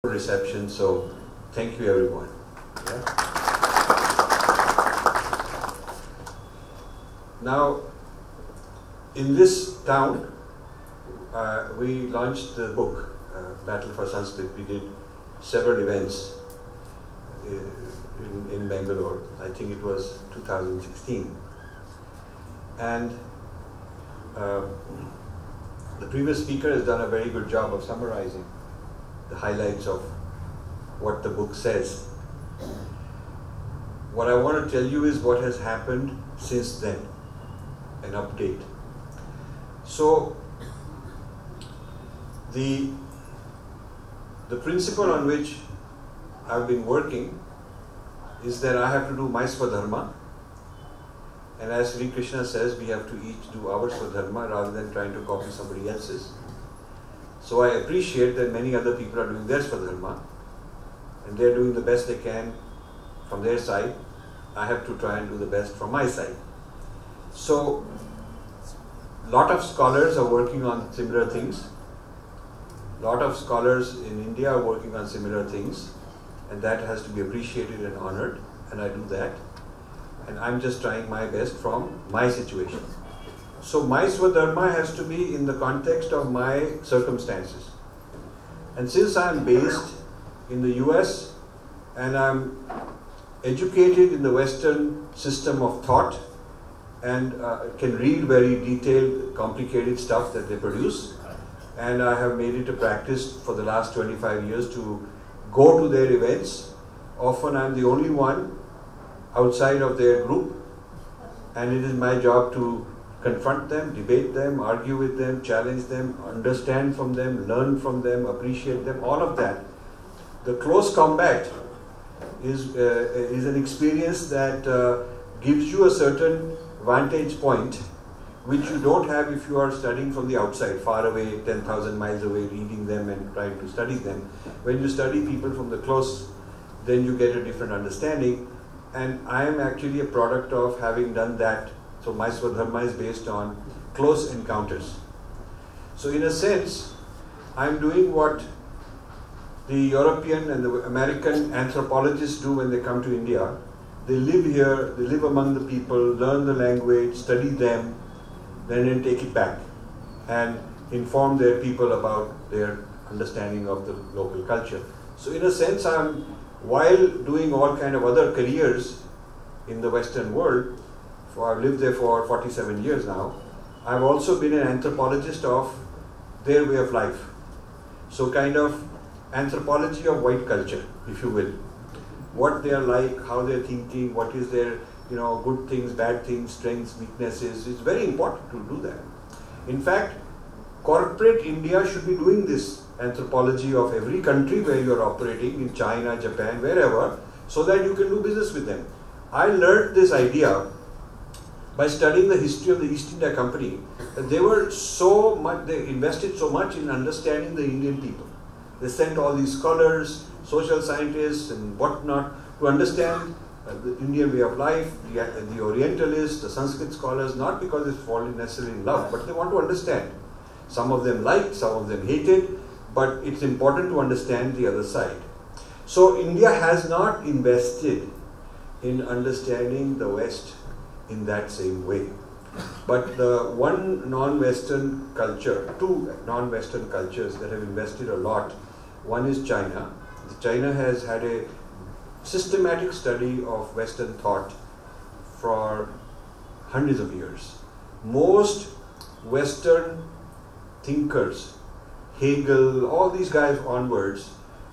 reception, so thank you everyone. Yeah. Now, in this town, we launched the book, Battle for Sanskrit. We did several events in Bangalore. I think it was 2016. And the previous speaker has done a very good job of summarizing the highlights of what the book says. What I want to tell you is what has happened since then, an update. So, the principle on which I've been working is that I have to do my Swadharma, and as Sri Krishna says, we have to each do our Swadharma rather than trying to copy somebody else's. So I appreciate that many other people are doing their Swadharma and they're doing the best they can from their side. I have to try and do the best from my side. So, a lot of scholars are working on similar things. A lot of scholars in India are working on similar things, and that has to be appreciated and honored, and I do that. And I'm just trying my best from my situation. So my Swadharma has to be in the context of my circumstances. And since I'm based in the US and I'm educated in the Western system of thought and can read very detailed, complicated stuff that they produce, and I have made it a practice for the last 25 years to go to their events. Often I'm the only one outside of their group, and it is my job to confront them, debate them, argue with them, challenge them, understand from them, learn from them, appreciate them, all of that. The close combat is an experience that gives you a certain vantage point which you don't have if you are studying from the outside, far away, 10,000 miles away, reading them and trying to study them. When you study people from the close, then you get a different understanding. And I am actually a product of having done that. So my Swadharma is based on close encounters. So in a sense, I'm doing what the European and the American anthropologists do when they come to India. They live here, they live among the people, learn the language, study them, then take it back and inform their people about their understanding of the local culture. So in a sense, while doing all kind of other careers in the Western world, I've lived there for 47 years now, I've also been an anthropologist of their way of life. So kind of anthropology of white culture, if you will. What they are like, how they're thinking, what is their good things, bad things, strengths, weaknesses. It's very important to do that. In fact, corporate India should be doing this anthropology of every country where you are operating, in China, Japan, wherever, so that you can do business with them. I learned this idea by studying the history of the East India Company, that they invested so much in understanding the Indian people. They sent all these scholars, social scientists and whatnot to understand the Indian way of life, the Orientalists, the Sanskrit scholars, not because they've fallen necessarily in love, but they want to understand. Some of them liked, some of them hated, but it's important to understand the other side. So India has not invested in understanding the West in that same way. But the one non-Western culture, two non-Western cultures that have invested a lot, one is China. China has had a systematic study of Western thought for hundreds of years. Most Western thinkers, Hegel, all these guys onwards,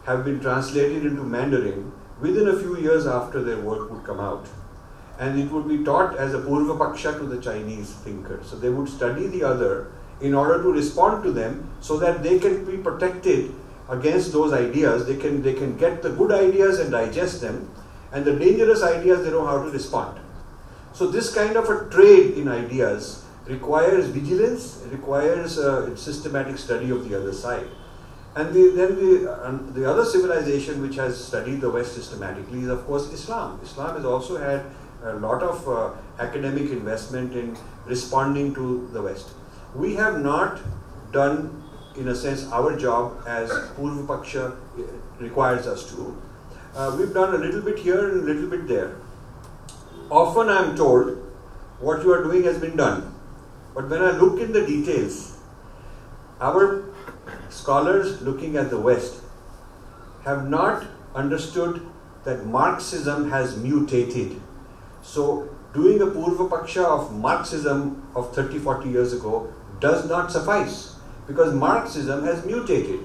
have been translated into Mandarin within a few years after their work would come out. And it would be taught as a Purva Paksha to the Chinese thinkers. So they would study the other in order to respond to them so that they can be protected against those ideas. They can get the good ideas and digest them, and the dangerous ideas they know how to respond. So this kind of a trade in ideas requires vigilance, requires a systematic study of the other side. And then the other civilization which has studied the West systematically is, of course, Islam. Islam has also had a lot of academic investment in responding to the West. We have not done in a sense, our job as Purva Paksha requires us to. We've done a little bit here and a little bit there. Often I am told, what you are doing has been done. But when I look in the details, our scholars looking at the West have not understood that Marxism has mutated. So doing a Purva Paksha of Marxism of 30-40 years ago does not suffice, because Marxism has mutated.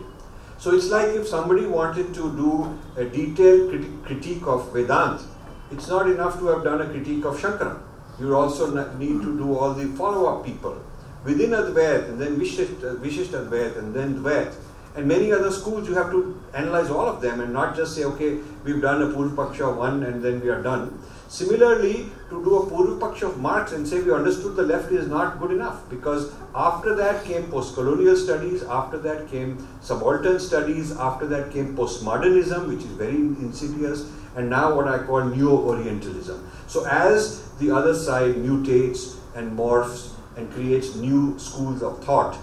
So it's like if somebody wanted to do a detailed critique of Vedanta, it's not enough to have done a critique of Shankara. You also need to do all the follow-up people within Advaita, and then Vishishta Advaita, and then Dvaita. And many other schools, you have to analyze all of them and not just say, okay, we've done a Purva Paksha of one and then we are done. Similarly, to do a Purva Paksha of Marx and say we understood the left is not good enough, because after that came post-colonial studies, after that came subaltern studies, after that came postmodernism, which is very insidious, and now what I call neo-Orientalism. So as the other side mutates and morphs and creates new schools of thought,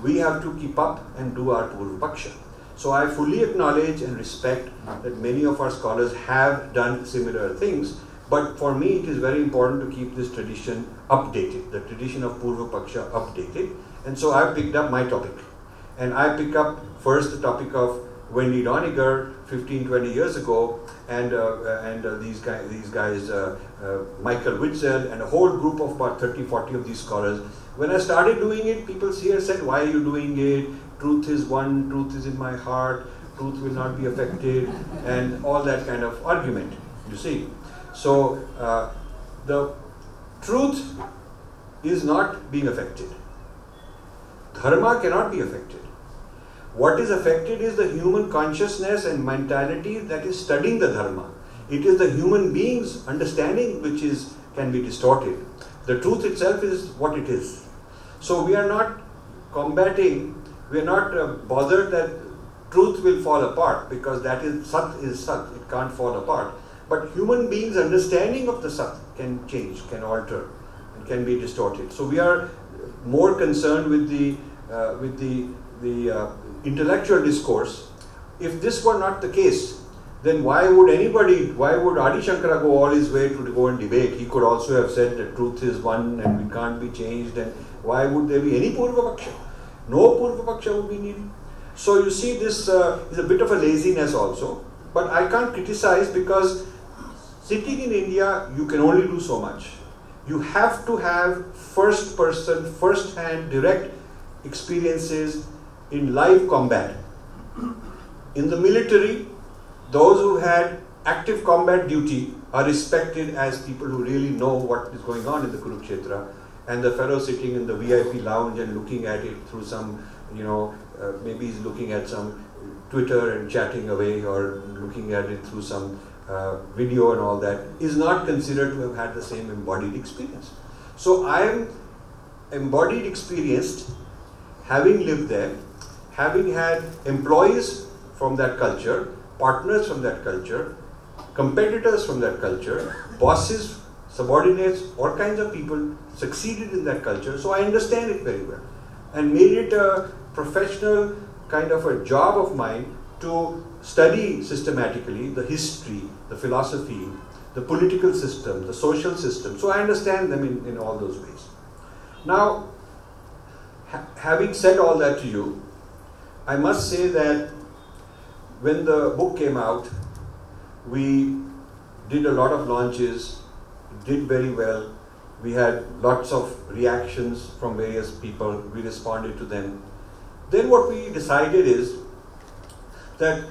we have to keep up and do our Purva Paksha. So I fully acknowledge and respect that many of our scholars have done similar things, but for me it is very important to keep this tradition updated, the tradition of Purva Paksha updated. And so I picked up my topic. And I pick up first the topic of Wendy Doniger 15-20 years ago, and these guys Michael Witzel and a whole group of about 30-40 of these scholars. When I started doing it, people here said, why are you doing it? Truth is one, truth is in my heart, truth will not be affected, and all that kind of argument, you see. So the truth is not being affected. Dharma cannot be affected. What is affected is the human consciousness and mentality that is studying the Dharma. It is the human being's understanding which can be distorted. The truth itself is what it is. So we are not combating, we are not bothered that truth will fall apart, because that is Sat, it can't fall apart. But human beings' understanding of the Sat can change, can alter, and can be distorted. So we are more concerned with the intellectual discourse. If this were not the case, then why would Adi Shankara go all his way to go and debate? He could also have said that truth is one and we can't be changed, and why would there be any Purva Paksha? No Purva Paksha would be needed. So you see, this is a bit of a laziness also, but I can't criticize, because sitting in India, you can only do so much. You have to have first person, first hand, direct experiences in live combat. In the military, those who had active combat duty are respected as people who really know what is going on in the Kurukshetra, and the fellow sitting in the VIP lounge and looking at it through some, maybe he's looking at some Twitter and chatting away, or looking at it through some video and all that, is not considered to have had the same embodied experience. So I am embodied experienced, having lived there, having had employees from that culture, partners from that culture, competitors from that culture, bosses, subordinates, all kinds of people succeeded in that culture. So I understand it very well, and made it a professional kind of a job of mine to study systematically the history, the philosophy, the political system, the social system. So I understand them in all those ways. Now, having said all that to you, I must say that when the book came out, we did a lot of launches, did very well. We had lots of reactions from various people, we responded to them. Then what we decided is that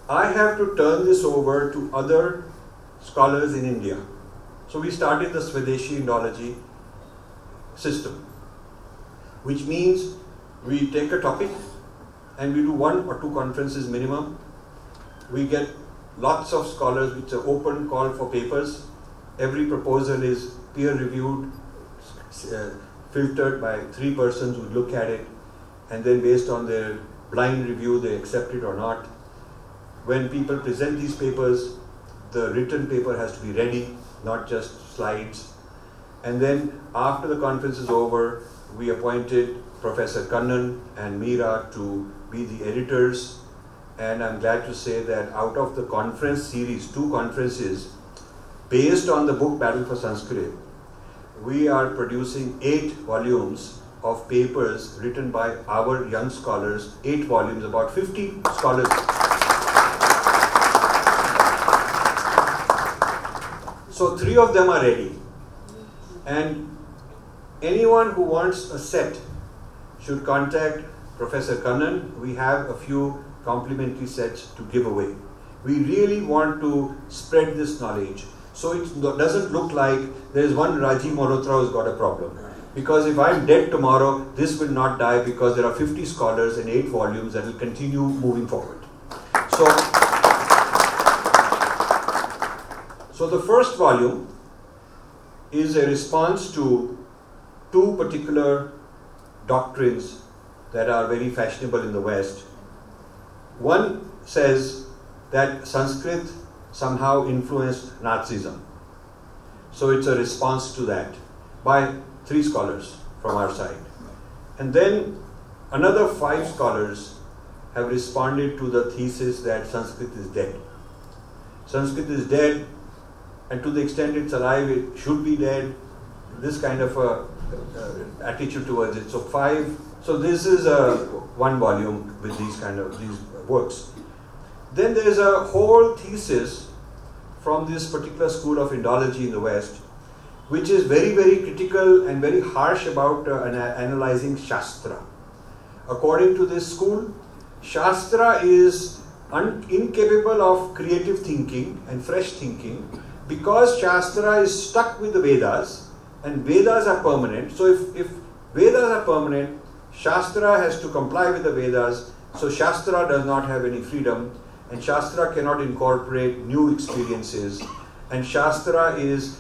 I have to turn this over to other scholars in India. So we started the Swadeshi Indology system, which means we take a topic and we do 1 or 2 conferences minimum. We get lots of scholars, it's an open call for papers. Every proposal is peer-reviewed, filtered by 3 persons who look at it, and then based on their blind review, they accept it or not. When people present these papers, the written paper has to be ready, not just slides. And then after the conference is over, we appointed Professor Kannan and Meera to be the editors, And I'm glad to say that out of the conference series, 2 conferences, based on the book Battle for Sanskrit, we are producing 8 volumes of papers written by our young scholars, 8 volumes, about 50 scholars. So 3 of them are ready. And anyone who wants a set should contact Professor Kannan. We have a few complimentary sets to give away. We really want to spread this knowledge. So it doesn't look like there is one Rajeev Malhotra who's got a problem. Because if I'm dead tomorrow, this will not die because there are 50 scholars and 8 volumes that will continue moving forward. So the first volume is a response to 2 particular doctrines that are very fashionable in the West. One says that Sanskrit somehow influenced Nazism. So it's a response to that by 3 scholars from our side. And then another 5 scholars have responded to the thesis that Sanskrit is dead. Sanskrit is dead, and to the extent it's alive, it should be dead. This kind of a attitude towards it. So this is one volume with these works. Then there is a whole thesis from this particular school of Indology in the West, which is very, very critical and very harsh about analyzing Shastra. According to this school, Shastra is incapable of creative thinking and fresh thinking because Shastra is stuck with the Vedas, and Vedas are permanent. So if Vedas are permanent, Shastra has to comply with the Vedas, so Shastra does not have any freedom, and Shastra cannot incorporate new experiences, and Shastra is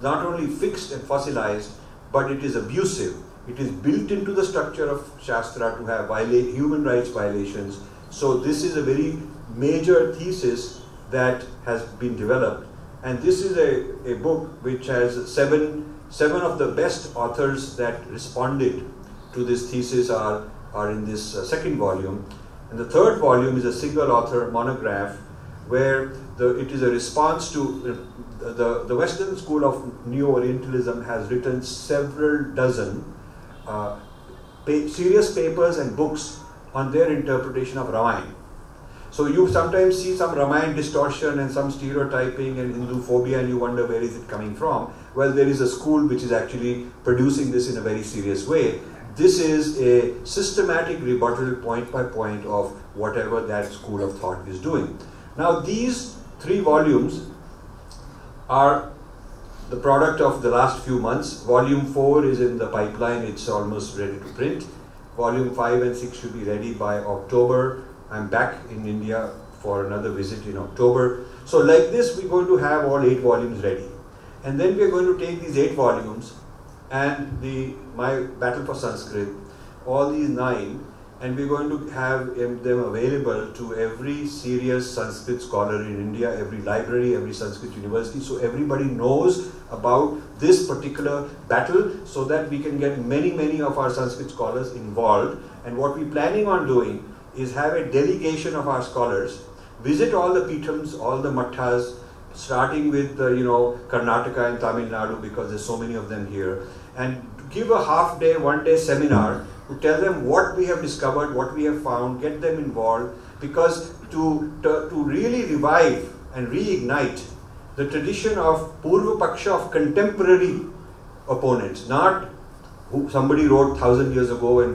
not only fixed and fossilized, but it is abusive. It is built into the structure of Shastra to have human rights violations. So this is a very major thesis that has been developed, and this is a book which has seven of the best authors that responded to this thesis are in this second volume. And the third volume is a single author monograph where it is a response to the Western school of Neo-Orientalism has written several dozen serious papers and books on their interpretation of Ramayana. So you sometimes see some Ramayana distortion and some stereotyping and Hindu phobia, and you wonder where is it coming from. Well, there is a school which is actually producing this in a very serious way. This is a systematic rebuttal point by point of whatever that school of thought is doing. Now these 3 volumes are the product of the last few months. Volume 4 is in the pipeline, it's almost ready to print. Volume 5 and 6 should be ready by October. I'm back in India for another visit in October. So like this, we're going to have all 8 volumes ready. And then we're going to take these 8 volumes and my Battle for Sanskrit, all these 9, and we're going to have them available to every serious Sanskrit scholar in India, every library, every Sanskrit university, so everybody knows about this particular battle, so that we can get many of our Sanskrit scholars involved. And what we're planning on doing is have a delegation of our scholars visit all the Pitams, all the Matthas, starting with Karnataka and Tamil Nadu, because there's so many of them here, and give a half-day, 1-day seminar to tell them what we have discovered, what we have found, get them involved, because to really revive and reignite the tradition of Purva Paksha, of contemporary opponents, not who somebody wrote 1,000 years ago and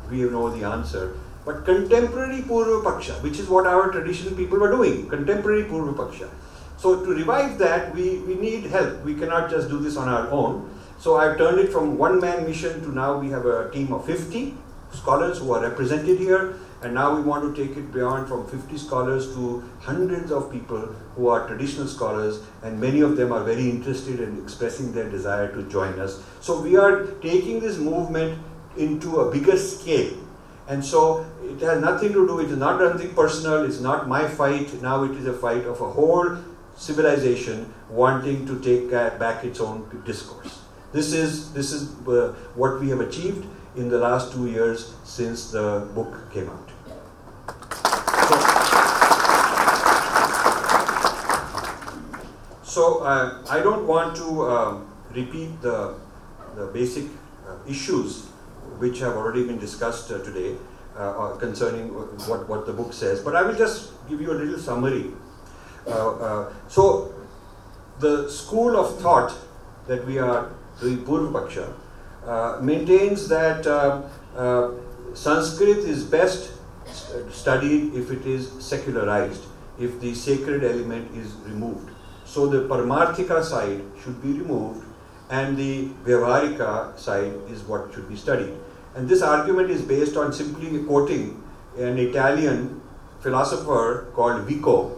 we know the answer, but contemporary Purva Paksha, which is what our traditional people were doing, contemporary Purva Paksha. So to revive that, we need help. We cannot just do this on our own. So I've turned it from one-man mission to now we have a team of 50 scholars who are represented here, and now we want to take it beyond from 50 scholars to hundreds of people who are traditional scholars, and many of them are very interested in expressing their desire to join us. So we are taking this movement into a bigger scale, and so it has nothing to do, it is not anything personal, it's not my fight, now it is a fight of a whole civilization wanting to take back its own discourse. This is what we have achieved in the last 2 years since the book came out. So, So I don't want to repeat the basic issues which have already been discussed today concerning what the book says, but I will just give you a little summary. So the school of thought that we are doing, Purva Paksha, maintains that Sanskrit is best studied if it is secularized, if the sacred element is removed. So the Paramarthika side should be removed and the Vyavaharika side is what should be studied. And this argument is based on simply quoting an Italian philosopher called Vico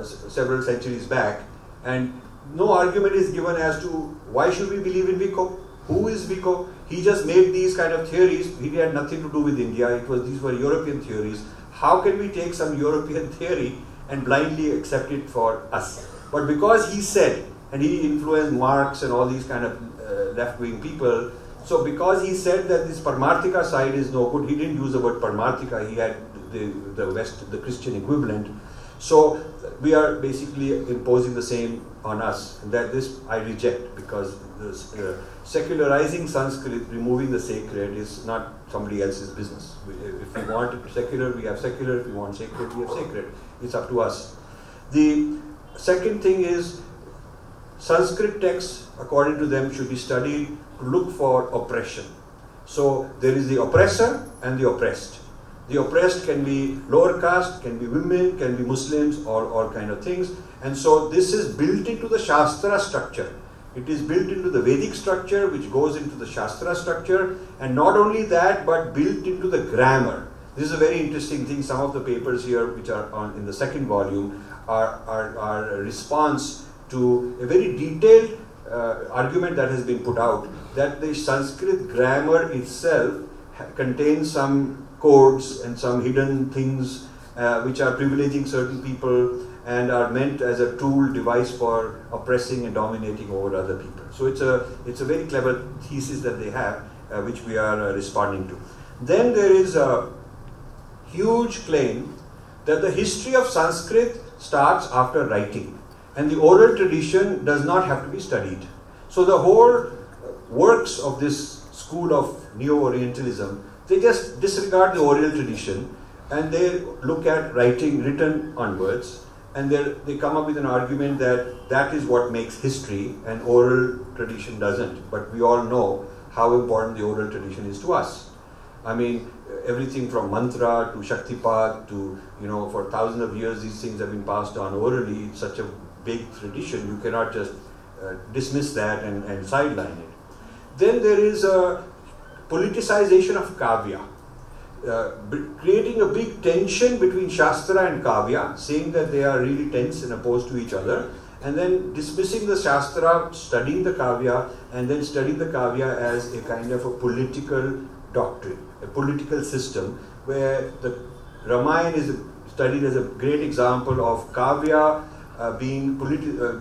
several centuries back, and no argument is given as to why should we believe in Vico. Who is Vico? He just made these kind of theories. He had nothing to do with India. These were European theories. How can we take some European theory and blindly accept it for us? But because he said, and he influenced Marx and all these kind of left-wing people, so because he said that this Paramarthika side is no good, he didn't use the word Paramarthika, he had the Christian equivalent. So we are basically imposing the same on us, and that this I reject, because this, secularizing Sanskrit, removing the sacred, is not somebody else's business. If we want it secular, we have secular. If we want sacred, we have sacred. It's up to us. The second thing is, Sanskrit texts, according to them, should be studied to look for oppression. So there is the oppressor and the oppressed. The oppressed can be lower caste, can be women, can be Muslims, all kind of things. And so this is built into the Shastra structure. It is built into the Vedic structure, which goes into the Shastra structure. And not only that, but built into the grammar. This is a very interesting thing. Some of the papers here, which are in the second volume, are a response to a very detailed argument that has been put out, that the Sanskrit grammar itself contains some codes and some hidden things which are privileging certain people and are meant as a tool, device for oppressing and dominating over other people. So it's a very clever thesis that they have, which we are responding to. Then there is a huge claim that the history of Sanskrit starts after writing, and the oral tradition does not have to be studied. So the whole works of this school of Neo-Orientalism, they just disregard the oral tradition and they look at written onwards, and they come up with an argument that that is what makes history and oral tradition doesn't. But we all know how important the oral tradition is to us. I mean, everything from mantra to Shaktipat to, for thousands of years these things have been passed on orally. It's such a big tradition, you cannot just dismiss that and sideline it. Then there is a politicization of Kavya, creating a big tension between Shastra and Kavya, saying that they are really tense and opposed to each other, and then dismissing the Shastra, studying the Kavya, and then studying the Kavya as a kind of a political doctrine, a political system, where the Ramayana is studied as a great example of Kavya being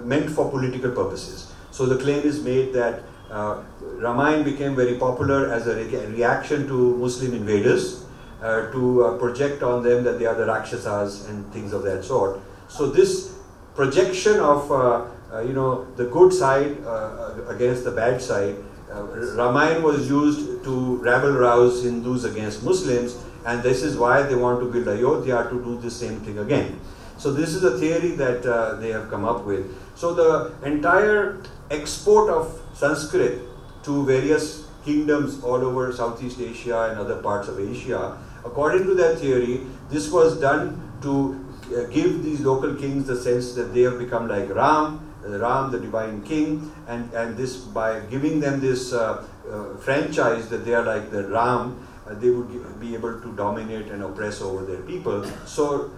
meant for political purposes. So the claim is made that Ramayana became very popular as a reaction to Muslim invaders, to project on them that they are the Rakshasas and things of that sort. So this projection of the good side against the bad side, Ramayana was used to rabble-rouse Hindus against Muslims, and this is why they want to build Ayodhya, to do the same thing again. So this is a theory that they have come up with. So the entire export of Sanskrit to various kingdoms all over Southeast Asia and other parts of Asia, according to their theory, this was done to give these local kings the sense that they have become like Ram, the divine king, and this, by giving them this franchise that they are like the Ram, they would be able to dominate and oppress over their people. So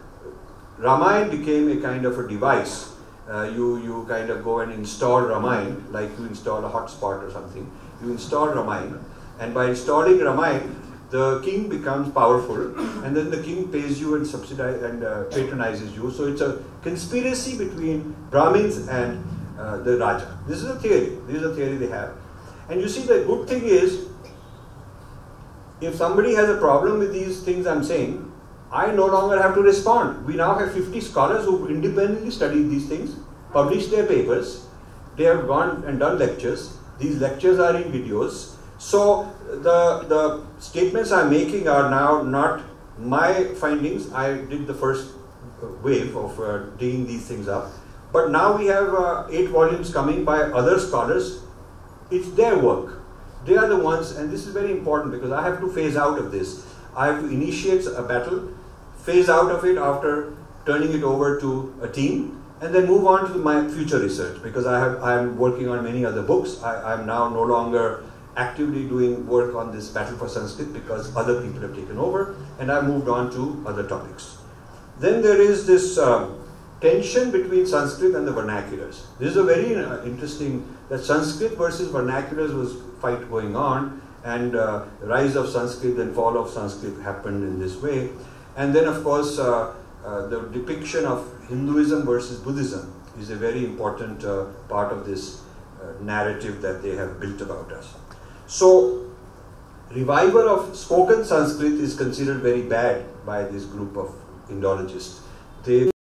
Ramayana became a kind of a device. You kind of go and install Ramayana, like you install a hotspot or something. You install Ramayana, and by installing Ramayana, the king becomes powerful, and then the king pays you and subsidizes and patronizes you. So it's a conspiracy between Brahmins and the Raja. This is a theory. This is a theory they have. And you see, the good thing is, if somebody has a problem with these things I'm saying, I no longer have to respond. We now have 50 scholars who independently studied these things, published their papers, they have gone and done lectures. These lectures are in videos. So the statements I'm making are now not my findings. I did the first wave of digging these things up. But now we have 8 volumes coming by other scholars. It's their work. They are the ones, and this is very important because I have to phase out of this. I have to initiate a battle, phase out of it after turning it over to a team, and then move on to my future research, because I am working on many other books. I am now no longer actively doing work on this battle for Sanskrit because other people have taken over, and I've moved on to other topics. Then there is this tension between Sanskrit and the vernaculars. This is a very interesting, that Sanskrit versus vernaculars was fight going on, and the rise of Sanskrit and fall of Sanskrit happened in this way. And then of course the depiction of Hinduism versus Buddhism is a very important part of this narrative that they have built about us. So revival of spoken Sanskrit is considered very bad by this group of Indologists. They